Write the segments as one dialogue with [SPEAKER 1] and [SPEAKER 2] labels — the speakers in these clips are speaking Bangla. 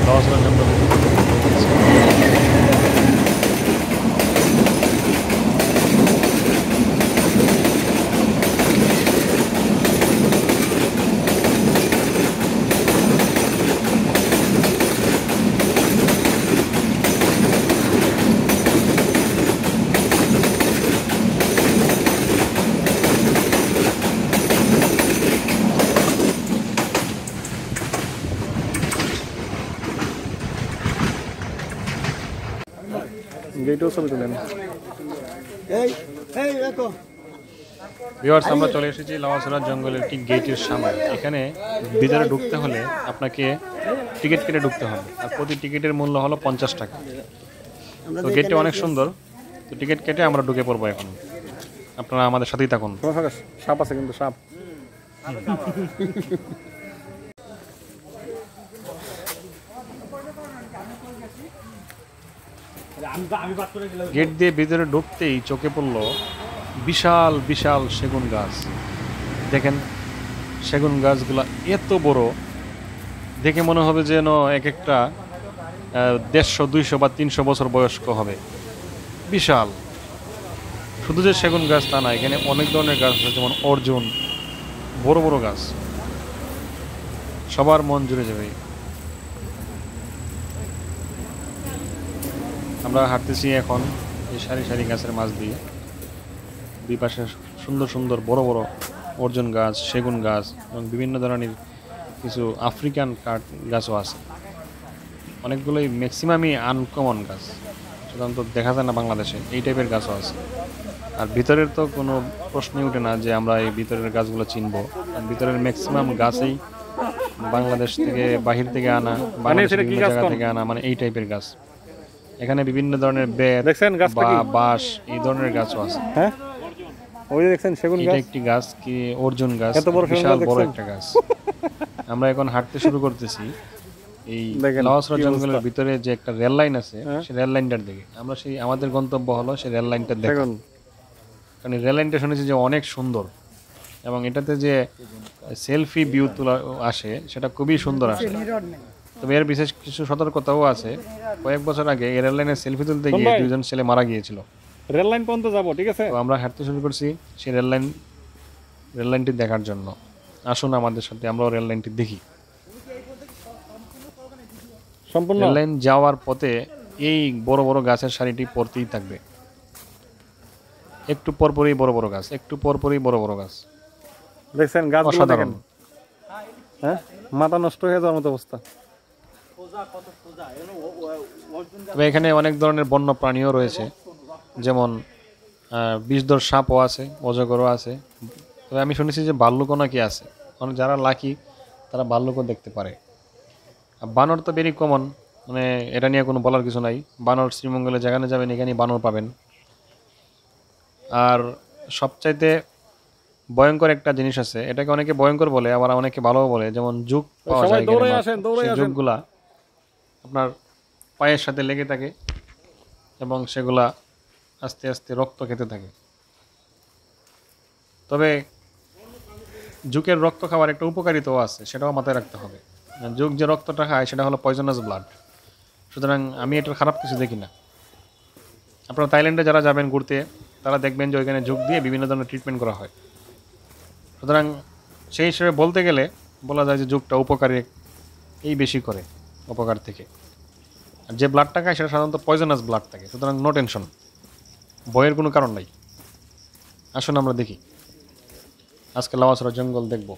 [SPEAKER 1] লাওয়াছড়া জঙ্গলে। গেটও ছবি তুলেন। ভিউয়ার্স, আমরা চলে এসেছি লাওয়াছড়া জঙ্গলের ঠিক গেটের সামনে। এখানে ভিতরে ঢুকতে হলে আপনাকে টিকিট কেটে ঢুকতে হবে, আর প্রতি টিকিটের মূল্য হলো 50 টাকা। তো গেটটা অনেক সুন্দর, তো টিকিট কেটে আমরা ঢুকে পড়বো এখন। আপনারা আমাদের সাথেই থাকুন। সাপ আছে কিন্তু, সাপ। গেট দিয়ে ভিতরে ঢুকতেই চোখে পড়লো বিশাল বিশাল সেগুন গাছ। দেখেন সেগুন গাছগুলা এত বড়, দেখে মনে হবে যেন এক একটা 150, 200 বা 300 বছর বয়স্ক হবে। বিশাল। শুধু যে সেগুন গাছ তা না, এখানে অনেক ধরনের গাছ আছে, যেমন অর্জুন, বড় বড় গাছ। সবার মন জুড়ে যাবে। আমরা হাঁটতেছি এখন এই সারি সারি গাছের মাঝ দিয়ে। দুই পাশে সুন্দর সুন্দর বড় বড় অর্জুন গাছ, সেগুন গাছ এবং বিভিন্ন ধরনের কিছু আফ্রিকান কাঠ গাছও আছে। অনেকগুলোই, ম্যাক্সিমামই আনকমন গাছ, সাধারণত দেখা যায় না বাংলাদেশে। এই টাইপের গাছও আছে। আর ভিতরের তো কোনো প্রশ্নই ওঠে না যে আমরা এই ভিতরের গাছগুলো চিনব। ভিতরের ম্যাক্সিমাম গাছই বাংলাদেশ থেকে, বাহির থেকে আনা, বাংলাদেশের বিভিন্ন জায়গা থেকে আনা, মানে এই টাইপের গাছ। এখানে বিভিন্ন ধরনের বেত বা বাঁশ, এই ধরনের গাছও আছে। হ্যাঁ, ওই দেখছেন সেগুন গাছ, একটি গাছ কি অর্জুন গাছ, বিশাল বড় একটা গাছ। আমরা এখন হাঁটতে শুরু করতেছি এই লাওয়াছড়া জঙ্গলের ভিতরে যে একটা রেল লাইন আছে, সেই রেল লাইনটার দিকে। আমরা সেই, আমাদের গন্তব্য হলো সেই রেল লাইনটা দেখা। কারণ রেল লাইনটা শুনেছি যে অনেক সুন্দর, এবং এটাতে যে সেলফি ভিউ তোলা আসে সেটা খুবই সুন্দর আসে। তবে এর বিশেষ কিছু সতর্কতাও আছে। কয়েক বছর আগে এই রেল লাইনে সেলফি তুলতে গিয়ে 2 জন ছেলে মারা গিয়েছিল। রেল লাইন পর্যন্ত যাবো, ঠিক আছে? তো আমরা হাঁটতে শুরু করছি সেই রেল লাইনটি দেখার জন্য। আসুন আমাদের সাথে, আমরাও রেল লাইনটি দেখি। সম্পূর্ণ রেল লাইন যাওয়ার পথে এই বড় বড় গাছের সারিটি পড়তেই থাকবে। একটু পরপরই বড় বড় গাছ, একটু পরপরই বড় বড় গাছ। দেখছেন গাছগুলো, দেখেন। হ্যাঁ, মাথা নষ্ট হয়ে যাওয়ার মতো অবস্থা। তবে এখানে অনেক ধরনের বন্য প্রাণীও রয়েছে, যেমন বিষধর সাপও আছে, অজগরও আছে। তবে আমি শুনেছি যে ভাল্লুকও নাকি আছে। মানে যারা লাকি তারা ভাল্লুকও দেখতে পারে। আর বানর তো ভেরি কমন, মানে এটা নিয়ে কোনো বলার কিছু নাই। বানর শ্রীমঙ্গলে যেখানে যাবেন এখানেই বানর পাবেন। আর সবচাইতে ভয়ঙ্কর একটা জিনিস আছে, এটাকে অনেকে ভয়ঙ্কর বলে, আবার অনেকে ভালোও বলে। যেমন জুক পাওয়া যায়, জুকগুলা আপনার পায়ের সাথে লেগে থাকে এবং সেগুলা আস্তে আস্তে রক্ত খেতে থাকে। তবে জুকের রক্ত খাওয়ার একটা উপকারিতাও আছে, সেটাও মাথায় রাখতে হবে। জুক যে রক্তটা খায় সেটা হলো পয়জনাস ব্লাড। সুতরাং আমি এটার খারাপ কিছু দেখি না। আপনারা থাইল্যান্ডে যারা যাবেন ঘুরতে, তারা দেখবেন যে ওইখানে জুক দিয়ে বিভিন্ন ধরনের ট্রিটমেন্ট করা হয়। সুতরাং সেই হিসেবে বলতে গেলে বলা যায় যে জুকটা উপকারী এই বেশি করে উপকার থেকে। আর যে ব্লাডটা খায় সেটা সাধারণত পয়জনাস ব্লাড থাকে। সুতরাং নো টেনশন, ভয়ের কোনো কারণ নাই। আসুন আমরা দেখি, আজকে লাওয়াছড়া জঙ্গল দেখব।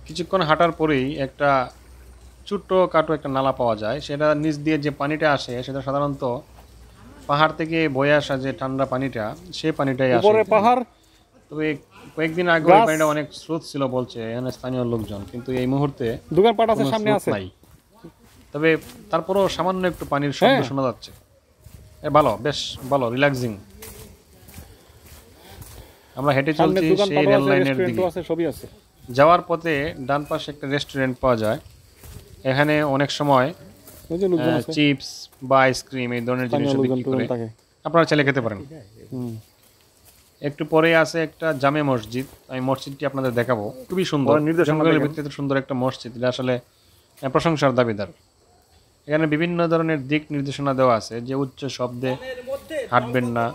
[SPEAKER 1] কিছুক্ষণ হাঁটার পরেই একটা ছোট্ট কাটো একটা নালা পাওয়া যায়। সেটা নিচ দিয়ে যে পানিটা আসে সেটা সাধারণত পাহাড় থেকে বয়ে আসা যে ঠান্ডা পানিটা, সেই পানিটাই আসে। পাহাড়, তবে কয়েকদিন আগে ওই পানিটা অনেক স্রোত ছিল বলছে এখানে স্থানীয় লোকজন, কিন্তু এই মুহূর্তে
[SPEAKER 2] দোকানপাট আছে
[SPEAKER 1] কোনো
[SPEAKER 2] সামনে
[SPEAKER 1] স্রোত
[SPEAKER 2] আছে।
[SPEAKER 1] নাই। তবে তারপরও সামান্য একটু পানির শব্দ শোনা যাচ্ছে। ভালো, বেশ ভালো, রিল্যাক্সিং। আমরা হেঁটে
[SPEAKER 2] সামনে
[SPEAKER 1] চলছি সেই
[SPEAKER 2] দোকানপাটও
[SPEAKER 1] রেল
[SPEAKER 2] আছে,
[SPEAKER 1] লাইনের দিকে।
[SPEAKER 2] রেস্টুরেন্টও আছে, সবই আছে।
[SPEAKER 1] যাওয়ার পথে ডান পাশে একটা রেস্টুরেন্ট পাওয়া যায়। এখানে অনেক সময়
[SPEAKER 2] ওই যে লোকজন আছে,
[SPEAKER 1] চিপস বা আইসক্রিম এই ধরনের
[SPEAKER 2] স্থানীয়
[SPEAKER 1] জিনিস
[SPEAKER 2] লোকজন
[SPEAKER 1] বিক্রি করে,
[SPEAKER 2] থাকে।
[SPEAKER 1] আপনারা চাইলে খেতে পারেন।
[SPEAKER 2] হুম।
[SPEAKER 1] একটু পরে আছে একটা জামে মসজিদ, আমি মসজিদটি আপনাদের দেখাবো। খুবই সুন্দর, জঙ্গলের ভিতরে সুন্দর একটা মসজিদ, এটা আসলে প্রশংসার দাবিদার। এখানে বিভিন্ন ধরনের দিক নির্দেশনা দেওয়া আছে যে উচ্চ শব্দে হাঁটবেন না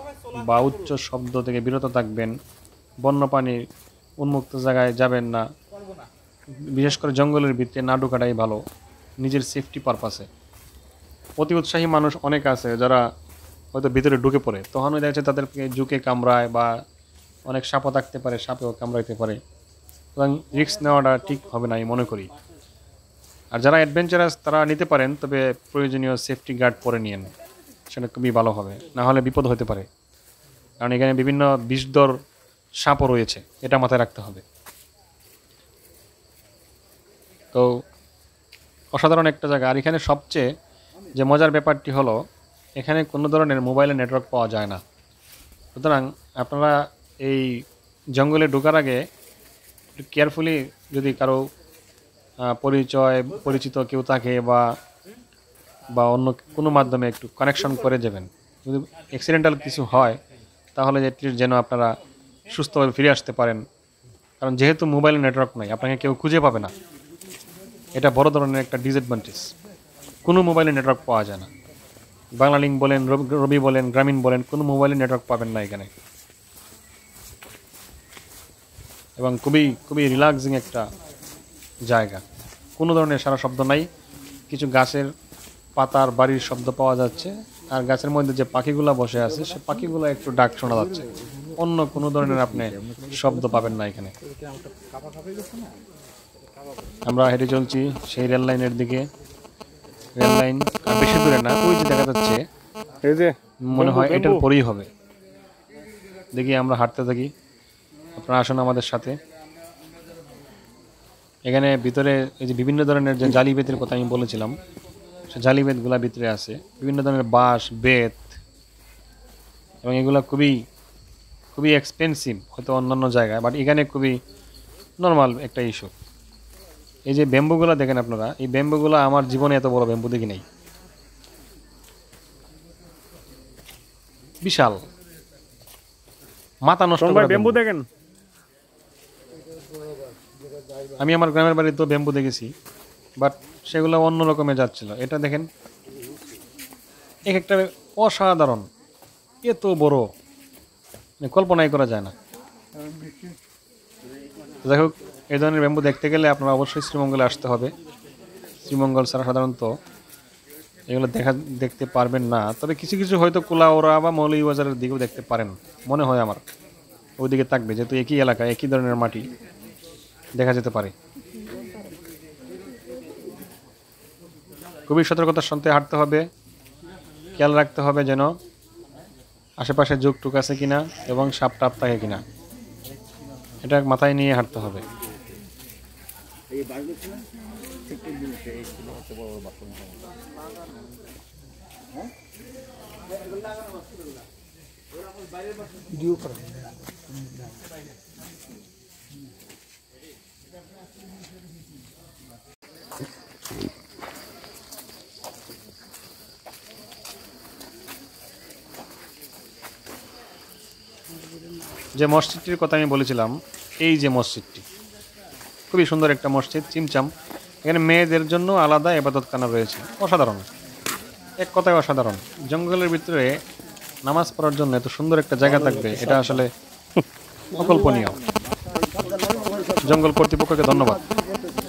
[SPEAKER 1] বা উচ্চ শব্দ থেকে বিরত থাকবেন, বন্যপ্রাণী উন্মুক্ত জায়গায় যাবেন না, বিশেষ করে জঙ্গলের ভিতরে না ঢোকাটাই ভালো নিজের সেফটি পারপাসে। অতি উৎসাহী মানুষ অনেক আছে যারা হয়তো ভিতরে ঢুকে পড়ে, তখন দেখা যাচ্ছে তাদেরকে ঝুঁকে কামড়ায় বা অনেক সাপও থাকতে পারে, সাপেও কামড়াইতে পারে। সুতরাং রিস্ক নেওয়াটা ঠিক হবে না আমি মনে করি। আর যারা অ্যাডভেঞ্চারাস তারা নিতে পারেন, তবে প্রয়োজনীয় সেফটি গার্ড পরে নিয়েন, সেটা খুবই ভালো হবে, না হলে বিপদ হতে পারে। কারণ এখানে বিভিন্ন বিষধর সাপও রয়েছে, এটা মাথায় রাখতে হবে। তো অসাধারণ একটা জায়গা। আর এখানে সবচেয়ে যে মজার ব্যাপারটি হলো এখানে কোনো ধরনের মোবাইলে নেটওয়ার্ক পাওয়া যায় না। সুতরাং আপনারা এই জঙ্গলে ঢোকার আগে একটু কেয়ারফুলি, যদি কারো পরিচিত কেউ থাকে বা বা অন্য কোনো মাধ্যমে একটু কানেকশন করে যাবেন। যদি অ্যাক্সিডেন্টাল কিছু হয় তাহলে যেন আপনারা সুস্থভাবে ফিরে আসতে পারেন। কারণ যেহেতু মোবাইলে নেটওয়ার্ক নাই, আপনাকে কেউ খুঁজে পাবে না, এটা বড় ধরনের একটা ডিসঅ্যাডভান্টেজ। কোনো মোবাইলে নেটওয়ার্ক পাওয়া যায় না, বাংলালিংক বলেন, রবি বলেন, গ্রামীণ বলেন, কোনো মোবাইলে নেটওয়ার্ক পাবেন না এখানে। এবং খুবই খুবই রিল্যাক্সিং একটা জায়গা, কোনো ধরনের সারা শব্দ নাই, কিছু গাছের পাতার বাড়ির শব্দ পাওয়া যাচ্ছে, আর গাছের মধ্যে যে পাখিগুলো বসে আছে সে পাখিগুলো একটু ডাক শোনা যাচ্ছে, অন্য কোনো ধরনের আপনি শব্দ পাবেন না এখানে। আমরা হেঁটে চলছি সেই রেল লাইনের দিকে। রেল লাইন আর বেশি দূরে না, ওই যে দেখা যাচ্ছে,
[SPEAKER 2] এই যে
[SPEAKER 1] মনে হয় এটার পরেই হবে। দেখি আমরা হাঁটতে থাকি, আপনারা আসুন আমাদের সাথে। এখানে ভিতরে এই যে বিভিন্ন ধরনের যে জালি বেতের কথা আমি বলেছিলাম, সে জালি বেতগুলা ভিতরে আছে, বিভিন্ন ধরনের বাঁশ, বেত, এবং এগুলো খুবই খুবই এক্সপেন্সিভ হয়তো অন্যান্য জায়গায়, বাট এখানে খুবই নর্মাল একটা ইস্যু। এই যে ব্যাম্বুগুলো দেখেন আপনারা, এই ব্যাম্বুগুলো আমার জীবনে এত বড় ব্যাম্বু দেখি নাই, বিশাল, মাথা নষ্ট করা ব্যাম্বু
[SPEAKER 2] দেখেন।
[SPEAKER 1] আমি আমার গ্রামের বাড়িতেও ব্যাম্বু দেখেছি, বাট সেগুলো অন্য রকমের যাচ্ছিল। এটা দেখেন, এক একটা অসাধারণ, এত বড়, কল্পনাই করা যায় না। যাই হোক, এই ধরনের ব্যাম্বু দেখতে গেলে আপনারা অবশ্যই শ্রীমঙ্গলে আসতে হবে। শ্রীমঙ্গল ছাড়া সাধারণত এগুলো দেখতে পারবেন না। তবে কিছু কিছু হয়তো কুলাউড়া বা মৌলভীবাজারের দিকেও দেখতে পারেন, মনে হয় আমার ওইদিকে থাকবে, যেহেতু একই এলাকা, একই ধরনের মাটি, দেখা যেতে পারে। খুবই সতর্কতার সঙ্গে হাঁটতে হবে, খেয়াল রাখতে হবে যেন আশেপাশে ঝোঁক টুক আছে কিনা এবং সাপ টাপ থাকে কিনা, এটা মাথায় নিয়ে হাঁটতে হবে। যে মসজিদটির কথা আমি বলেছিলাম, এই যে মসজিদটি খুবই সুন্দর একটা মসজিদ, চিমচাম। এখানে মেয়েদের জন্য আলাদা ইবাদতখানা রয়েছে, অসাধারণ, এক কথায় অসাধারণ। জঙ্গলের ভিতরে নামাজ পড়ার জন্য এত সুন্দর একটা জায়গা থাকবে, এটা আসলে অকল্পনীয়। জঙ্গল কর্তৃপক্ষকে ধন্যবাদ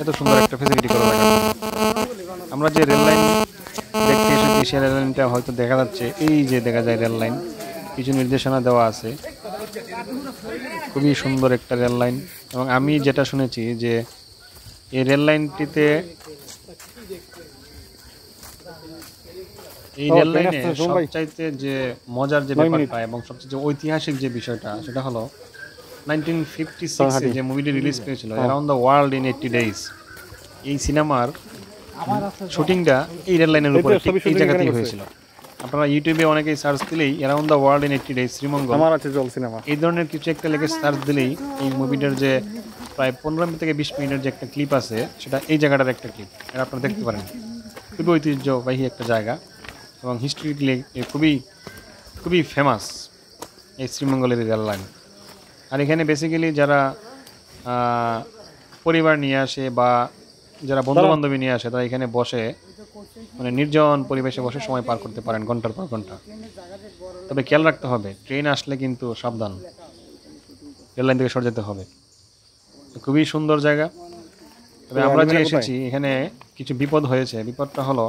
[SPEAKER 1] এত সুন্দর একটা ফেসিলিটি করে রাখার জন্য। আমরা যে রেল লাইন দেখতে এসেছি সেই রেল লাইনটা হয়তো দেখা যাচ্ছে, এই যে দেখা যায় রেল লাইন, কিছু নির্দেশনা দেওয়া আছে, খুবই সুন্দর একটা রেল লাইন। এবং আমি যেটা শুনেছি যে এই রেল লাইনটিতে, এই রেল লাইনে সবচাইতে যে মজার যে ব্যাপারটা এবং সবচেয়ে যে ঐতিহাসিক যে বিষয়টা, সেটা হলো 1956 যে মুভিটি রিলিজ করেছিল around the world in 80 days, এই সিনেমার শুটিংটা এই রেল লাইনের উপরে এই জায়গাতেই হয়েছিল। আপনারা ইউটিউবে অনেকেই সার্চ দিলেই around the world in 80 days Sreemangal
[SPEAKER 2] আমার আছে জল সিনেমা,
[SPEAKER 1] এই ধরনের কিছু একটা লেগে সার্চ দিলেই এই মুভিটার যে প্রায় 15 থেকে 20 মিনিটের যে একটা ক্লিপ আছে সেটা এই জায়গাটার একটা ক্লিপ, এটা আপনারা দেখতে পারেন। খুবই ঐতিহ্যবাহী একটা জায়গা এবং হিস্ট্রিক্যালি খুবই খুবই ফেমাস এই শ্রীমঙ্গলের রেল লাইন। আর এখানে বেসিক্যালি যারা পরিবার নিয়ে আসে বা যারা বন্ধুবান্ধবী নিয়ে আসে তারা এখানে বসে মানে নির্জন পরিবেশে বসে সময় পার করতে পারেন ঘন্টার পর ঘন্টা। তবে খেয়াল রাখতে হবে ট্রেন আসলে কিন্তু সাবধান, রেললাইন থেকে সরে যেতে হবে। খুবই সুন্দর জায়গা। তবে আমরা যে এসেছি এখানে কিছু বিপদ হয়েছে। বিপদটা হলো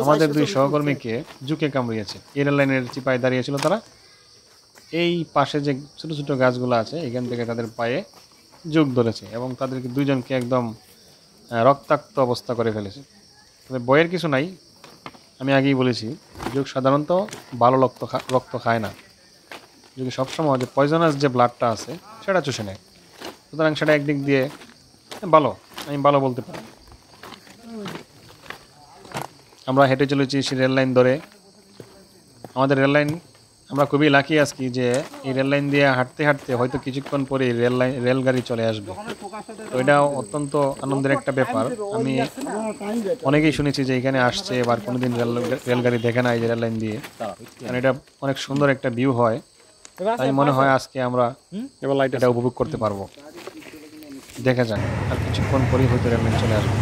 [SPEAKER 1] আমাদের 2 সহকর্মীকে জুকে কামড়িয়েছে। এই রেললাইনের চিপায় দাঁড়িয়েছিল তারা, এই পাশে যে ছোট ছোট গাছগুলো আছে এখান থেকে তাদের পায়ে জুক ধরেছে এবং তাদেরকে 2 জনকে একদম রক্তাক্ত অবস্থা করে ফেলেছে। তবে বয়ের কিছু নাই, আমি আগেই বলেছি জুক সাধারণত ভালো রক্ত খায় না, যদি সবসময় যে পয়জনাস যে ব্লাডটা আছে সেটা চুষে নেয়, সুতরাং সেটা একদিক দিয়ে ভালো, আমি ভালো বলতে পারি। আমরা হেঁটে চলেছি সেই রেল লাইন ধরে। আমাদের রেল লাইন, আমরা খুবই লাকি আজকে যে এই রেল লাইন দিয়ে হাঁটতে হাঁটতে হয়তো কিছুক্ষণ পরে রেলগাড়ি চলে আসবে। তো এটা অত্যন্ত আনন্দের একটা ব্যাপার। আমি অনেকেই শুনেছি যে এখানে আসছে এবার কোনোদিন রেলগাড়ি দেখে নাই যে রেল লাইন দিয়ে, কারণ এটা অনেক সুন্দর একটা ভিউ হয়। তাই মনে হয় আজকে আমরা এটা উপভোগ করতে পারবো। দেখা যাক, আর কিছুক্ষণ পরেই হয়তো রেল লাইন চলে আসবে।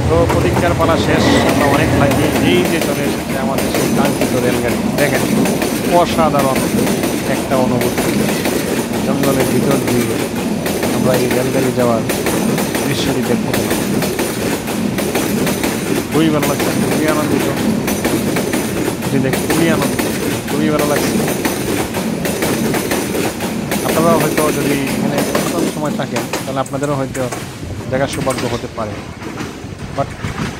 [SPEAKER 1] তো প্রতীক্ষার পালা শেষ, আমরা অনেক লাগিয়ে এই যে চলে এসেছে আমাদের সেই কাঙ্ক্ষিত রেলগাড়ি। দেখেন অসাধারণ একটা অনুভূতি, জঙ্গলের ভিতর দিয়ে আমরা এই রেলগাড়ি যাওয়ার দৃশ্যটি দেখতে পেলাম। খুবই ভালো লাগছে, খুবই আনন্দিত, দেখে খুবই ভালো লাগছে। আপনারাও হয়তো যদি এখানে সময় থাকেন তাহলে আপনাদেরও হয়তো দেখার সৌভাগ্য হতে পারে, বাট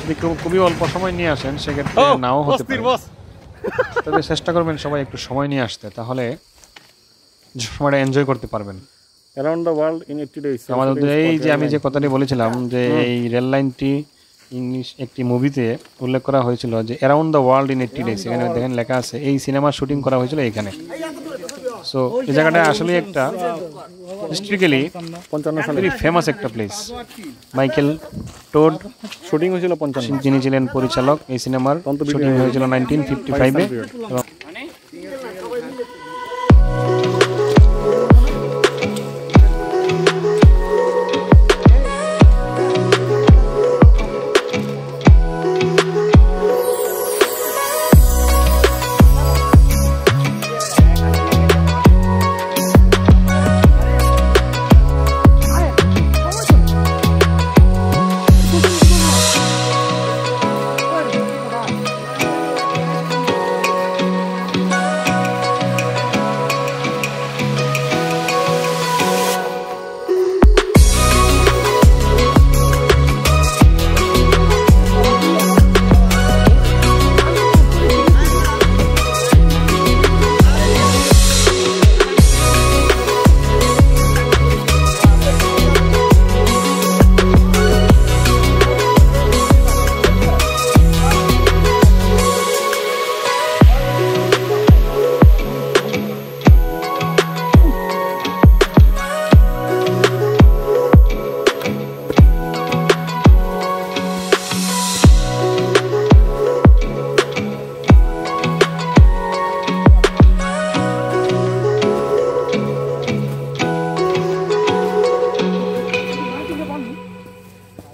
[SPEAKER 1] যদি কেউ খুবই অল্প সময় নিয়ে আসেন সেক্ষেত্রে নাও হতে পারে। তবে চেষ্টা করবেন সবাই একটু সময় নিয়ে আসতে, তাহলে সময়টা এনজয় করতে পারবেন।
[SPEAKER 2] Around the world in 80 days.
[SPEAKER 1] আমাদের এই যে আমি যে কথাটি বলেছিলাম যে এই রেল লাইনটি ইংলিশ একটি মুভিতে উল্লেখ করা হয়েছিল যে around the world in 80 days, এখানে দেখেন লেখা আছে এই সিনেমার শুটিং করা হয়েছিল এখানে। সো এই জায়গাটা আসলে একটা হিস্ট্রিক্যালি 55 সালে ফেমাস একটা প্লেস। মাইকেল টোড
[SPEAKER 2] শুটিং হয়েছিল 55,
[SPEAKER 1] যিনি ছিলেন পরিচালক এই সিনেমার, শুটিং হয়েছিল 1955-এ।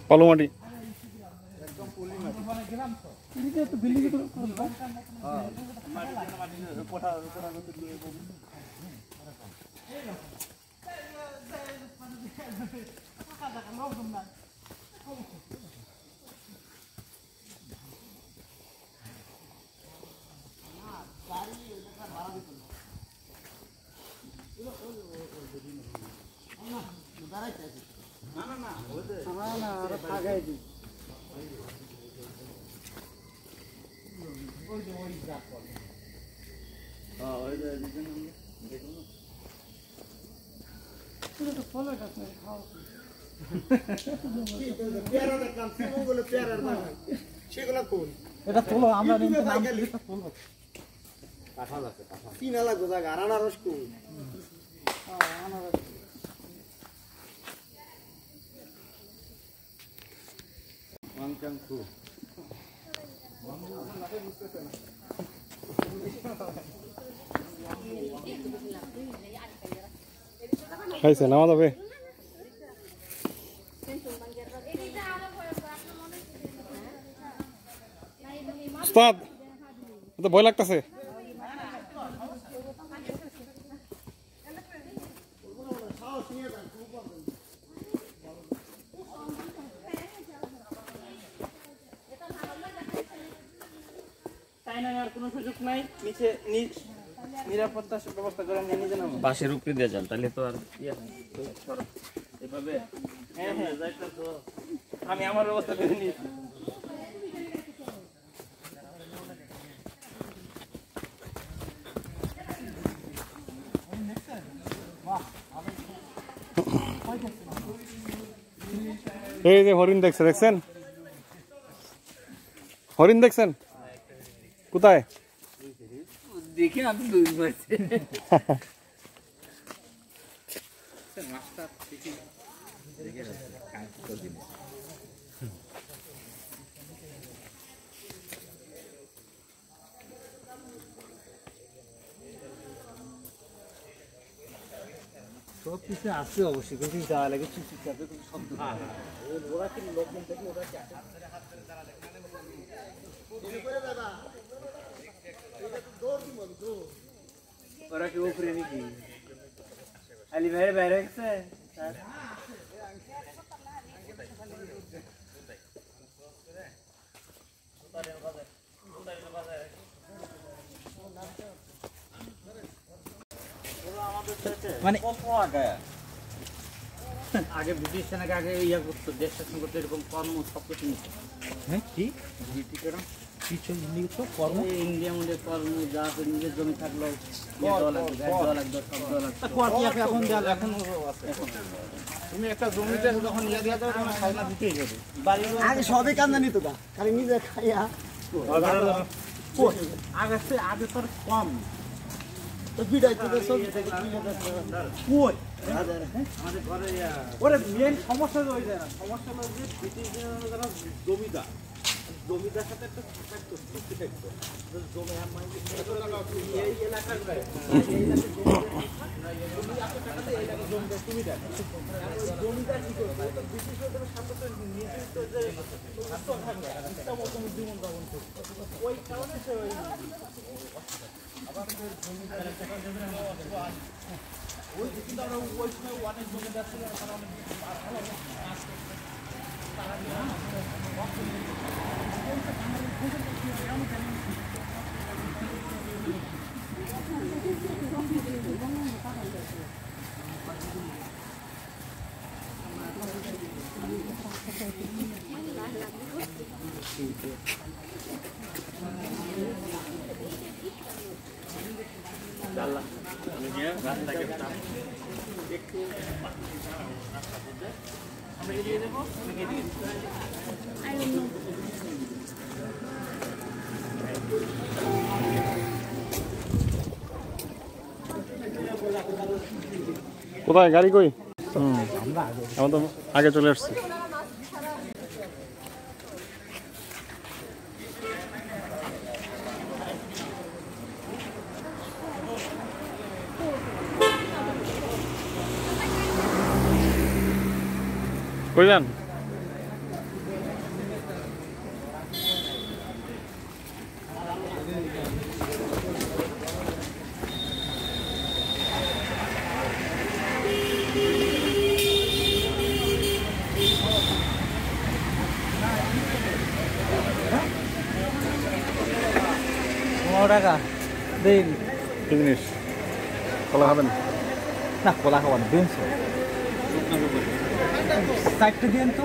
[SPEAKER 2] পালুমাটি
[SPEAKER 3] এটা তোলো আমরা নিতে নাম
[SPEAKER 4] কিনা লাগবে জায়গা আনারস কো
[SPEAKER 2] খাইছে নামা যাবে উস্তাদ তো ভয় লাগতেছে
[SPEAKER 3] তাই না আর কোনো সুযোগ নাই নিচে নিরাপত্তা ব্যবস্থা করে নিয়ে নিজে নামো
[SPEAKER 5] বাসের উপরে দিয়ে যান তাহলে তো আর
[SPEAKER 3] এভাবে হ্যাঁ হ্যাঁ যাইতে তো আমি আমার ব্যবস্থা করে নিয়েছি
[SPEAKER 2] এই যে হরিণ দেখছেন হরিণ দেখছেন কোথায়
[SPEAKER 5] দেখি আমি দুই পাইছি
[SPEAKER 3] সব কিছু আছে অবশ্যই কিন্তু যাওয়া লাগে চুপচাপে কোনো শব্দ ওরা কি লোকজন থেকে ওরা কি ওরা কি উপরে নাকি আলি ভাইয়ের বাইরে গেছে মানে আগে ব্রিটিশ সেনাকে আগে ইয়া করতো দেশ শাসন করতো এরকম কর্ম সব কিছু নিত হ্যাঁ কি ব্রিটিশরা কিছু নিত কর্ম ইন্ডিয়া মধ্যে কর্ম যা নিজের জমি থাকলো তুমি একটা জমিতে যখন ইয়া দেওয়া যাবে তখন খাজনা দিতেই যাবে
[SPEAKER 4] আগে সবে কান্দা নিত না খালি নিজে খাইয়া
[SPEAKER 3] আগে তোর কম
[SPEAKER 4] তো বিদায় তো সব
[SPEAKER 3] কই আমাদের ঘরে ওরে মেন সমস্যা ওই যায় না সমস্যা হলো যে ব্রিটিশরা যারা জমিদার জমিদার সাথে একটা থাকতো চুক্তি থাকতো জমি এই এলাকার জমিদার কি করতো ব্রিটিশদের সাথে নির্দিষ্ট যে জীবন যাপন করতো ওই কারণে সে ওই কিন্তু আমরা ওই সময় অনেক জমিদার ছিল
[SPEAKER 2] কোথায় গাড়ি কই আমরা তো আগে চলে আসছি কই যান
[SPEAKER 3] টাকা দিন
[SPEAKER 2] কি জিনিস কলা খাবেন
[SPEAKER 3] না কলা খাওয়ান দিন চারটে দিন তো